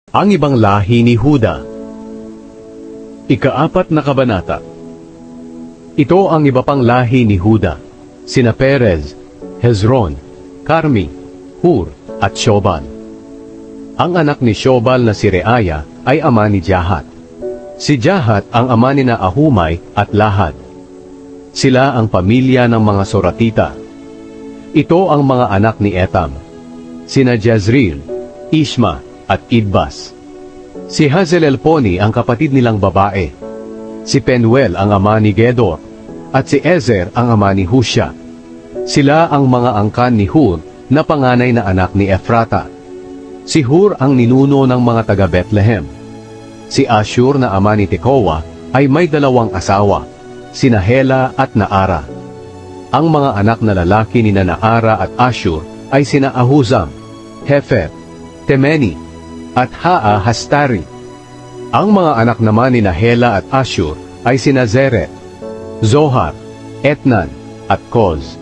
Ang ibang lahi ni Huda. Ika-4 na kabanata. Ito ang iba pang lahi ni Huda, sina Perez, Hezron, Carmi, Hur, at Shobal. Ang anak ni Shobal na si Reaya ay ama ni Jahat. Si Jahat ang ama ni na Ahumay at Lahad. Sila ang pamilya ng mga Soratita. Ito ang mga anak ni Etam, sina Jezreel, Ishma, at Idbas. Si Hazelelponi ang kapatid nilang babae. Si Penuel ang ama ni Gedor, at si Ezer ang ama ni Husha. Sila ang mga angkan ni Hur na panganay na anak ni Ephrata. Si Hur ang ninuno ng mga taga Bethlehem. Si Ashur na ama ni Tekoa ay may 2 asawa, sina Hela at Naara. Ang mga anak na lalaki ni Naara at Ashur ay sina Ahuzam, Hefer, Temeni, at Hastari. Ang mga anak naman ni Hela at Ashur ay sina Zeret, Zohar, Etnan, at Koz.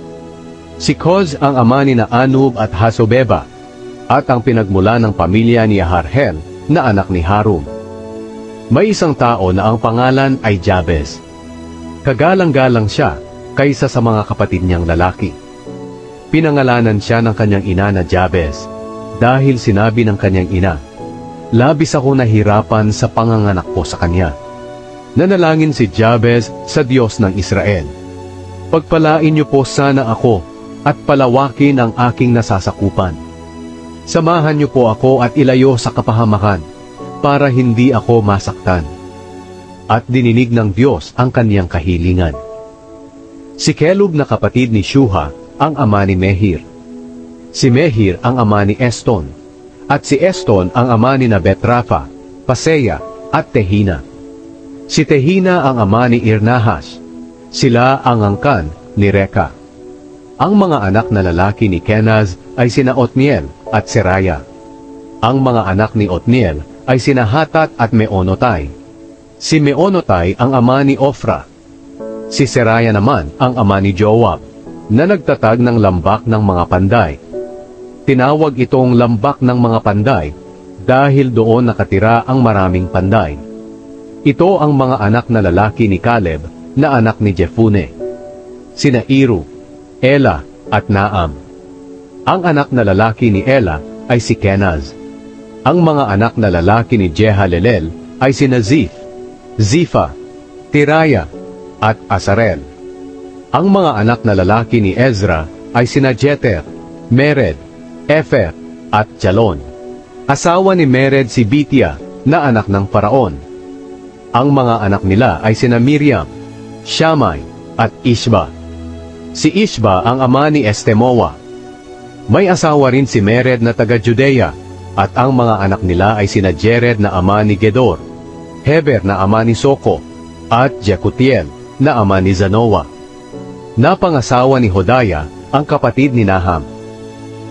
Si Koz ang ama ni Anub at Hasobeba, at ang pinagmula ng pamilya ni Harhel na anak ni Harum. May isang tao na ang pangalan ay Jabez. Kagalang-galang siya kaysa sa mga kapatid niyang lalaki. Pinangalanan siya ng kanyang ina na Jabez, dahil sinabi ng kanyang ina, "Labis ako nahirapan sa panganganak ko sa kanya." Nanalangin si Jabez sa Diyos ng Israel, "Pagpalain niyo po sana ako at palawakin ang aking nasasakupan. Samahan niyo po ako at ilayo sa kapahamakan para hindi ako masaktan." At dininig ng Diyos ang kaniyang kahilingan. Si Kelub na kapatid ni Shuha ang ama ni Mehir. Si Mehir ang ama ni Eston, at si Eston ang ama ni Betrafa, Paseya, at Tehina. Si Tehina ang ama ni Irnahas. Sila ang angkan ni Reka. Ang mga anak na lalaki ni Kenaz ay sina Otniel at Seraya. Ang mga anak ni Otniel ay sina Hatat at Meonotai. Si Meonotai ang ama ni Ofra. Si Seraya naman ang ama ni Joab, na nagtatag ng lambak ng mga panday. Tinawag itong lambak ng mga panday dahil doon nakatira ang maraming panday. Ito ang mga anak na lalaki ni Caleb na anak ni Jefune, sina Iru, Ela, at Naam. Ang anak na lalaki ni Ela ay si Kenaz. Ang mga anak na lalaki ni Jehalelel ay sina Ziph, Zifa, Tiraya, at Asarel. Ang mga anak na lalaki ni Ezra ay sina Jeter, Mered, Efer, at Jalon. Asawa ni Mered si Bitia na anak ng Paraon. Ang mga anak nila ay sina Miriam, Shammai, at Ishba. Si Ishba ang ama ni Estemoa. May asawa rin si Mered na taga Judea, at ang mga anak nila ay sina Jered na ama ni Gedor, Heber na ama ni Soko, at Jekutiel na ama ni Zanoa. Napangasawa ni Hodaya ang kapatid ni Naham.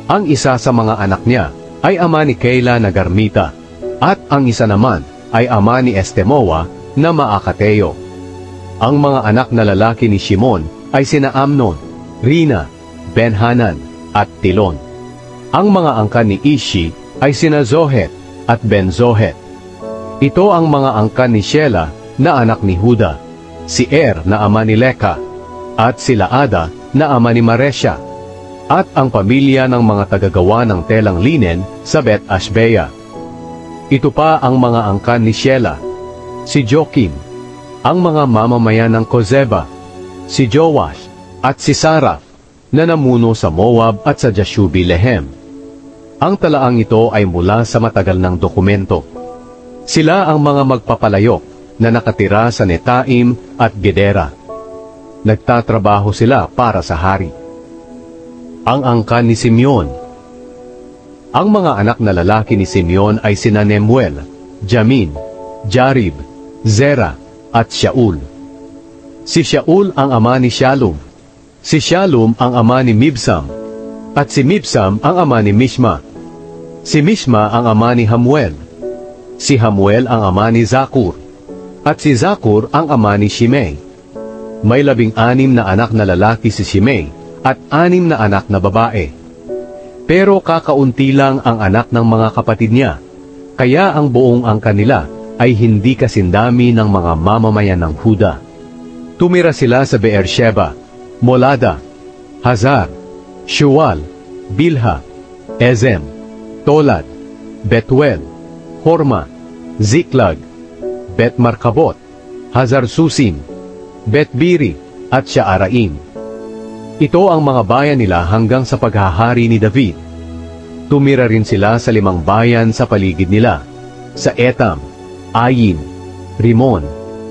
Ang isa sa mga anak niya ay ama ni Keila na Garmita, at ang isa naman ay ama ni Estemoa na Maakateo. Ang mga anak na lalaki ni Shimon ay sina Amnon, Rina, Benhanan, at Tilon. Ang mga angkan ni Ishi ay sina Zohet at Ben-Zohet. Ito ang mga angkan ni Shela na anak ni Huda, si Er na ama ni Leka, at si Laada na ama ni Maresha, at ang pamilya ng mga tagagawa ng telang linen sa Bet-Ashbea. Ito pa ang mga angkan ni Shela, si Jokim, ang mga mamamayan ng Kozeba, si Joash, at si Saraf, na namuno sa Moab at sa Jashubi-Lehem. Ang talaang ito ay mula sa matagal ng dokumento. Sila ang mga magpapalayok na nakatira sa Netaim at Gedera. Nagtatrabaho sila para sa hari. Ang angkan ni Simeon. Ang mga anak na lalaki ni Simeon ay sina Nemuel, Jamin, Jarib, Zera, at Shaul. Si Shaul ang ama ni Shalom. Si Shalom ang ama ni Mibsam, at si Mibsam ang ama ni Mishma. Si Mishma ang ama ni Hamuel. Si Hamuel ang ama ni Zakur, at si Zakur ang ama ni Shimei. May 16 na anak na lalaki si Shimei, at 6 na anak na babae. Pero kakaunti lang ang anak ng mga kapatid niya, Kaya ang buong angka nila ay hindi kasindami ng mga mamamayan ng Huda. Tumira sila sa Beersheba, Molada, Hazar, Shual, Bilha, Ezem, Tolad, Betuel, Horma, Ziklag, Bet-Markabot, Hazar-Susim, Bet-Biri, at Shaaraim. Ito ang mga bayan nila hanggang sa paghahari ni David. Tumira rin sila sa 5 bayan sa paligid nila, sa Etam, Ayin, Rimon,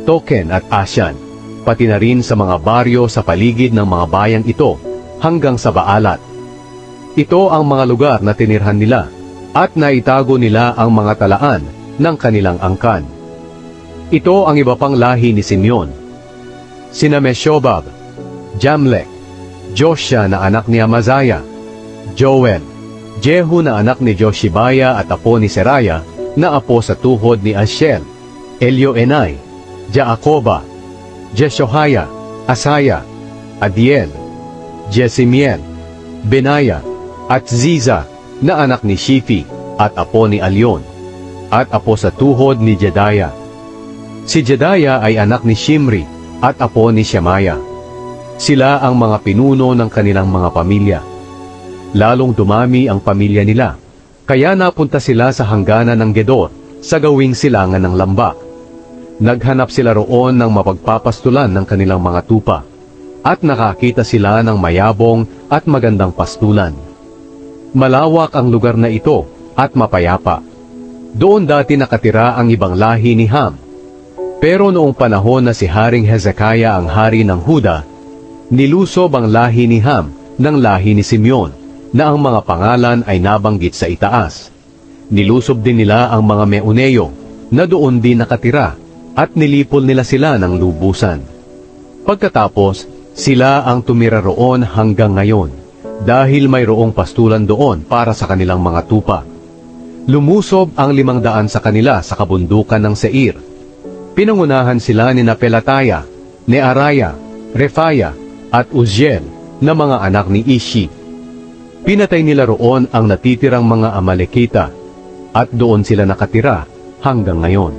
Token at Asyan, pati na rin sa mga baryo sa paligid ng mga bayang ito hanggang sa Baalat. Ito ang mga lugar na tinirhan nila at naitago nila ang mga talaan ng kanilang angkan. Ito ang iba pang lahi ni Simeon. Sina Meshobab, Jamlek, Joshua na anak ni Amazaya, Joel, Jehu na anak ni Joshibaya at apo ni Seraya na apo sa tuhod ni Ashiel, Elioenai, Jaakoba, Jeshohaya, Asaya, Adiel, Jesimiel, Benaya, at Ziza na anak ni Shifi at apo ni Alyon, at apo sa tuhod ni Jedaya. Si Jedaya ay anak ni Shimri at apo ni Shemaya. Sila ang mga pinuno ng kanilang mga pamilya. Lalong dumami ang pamilya nila, kaya napunta sila sa hangganan ng Gedor sa gawing silangan ng lambak. Naghanap sila roon ng mapagpapastulan ng kanilang mga tupa, at nakakita sila ng mayabong at magandang pastulan. Malawak ang lugar na ito at mapayapa. Doon dati nakatira ang ibang lahi ni Ham. Pero noong panahon na si Haring Hezekiah ang hari ng Huda, nilusob ang lahi ni Ham ng lahi ni Simeon, na ang mga pangalan ay nabanggit sa itaas. Nilusob din nila ang mga Meuneo, na doon din nakatira, at nilipol nila sila ng lubusan. Pagkatapos, sila ang tumira roon hanggang ngayon, dahil mayroong pastulan doon para sa kanilang mga tupa. Lumusob ang 500 sa kanila sa kabundukan ng Seir. Pinangunahan sila ni Pelataya, Nearaya, Refaya, at Uzziel na mga anak ni Ishi. Pinatay nila roon ang natitirang mga Amalekita, at doon sila nakatira hanggang ngayon.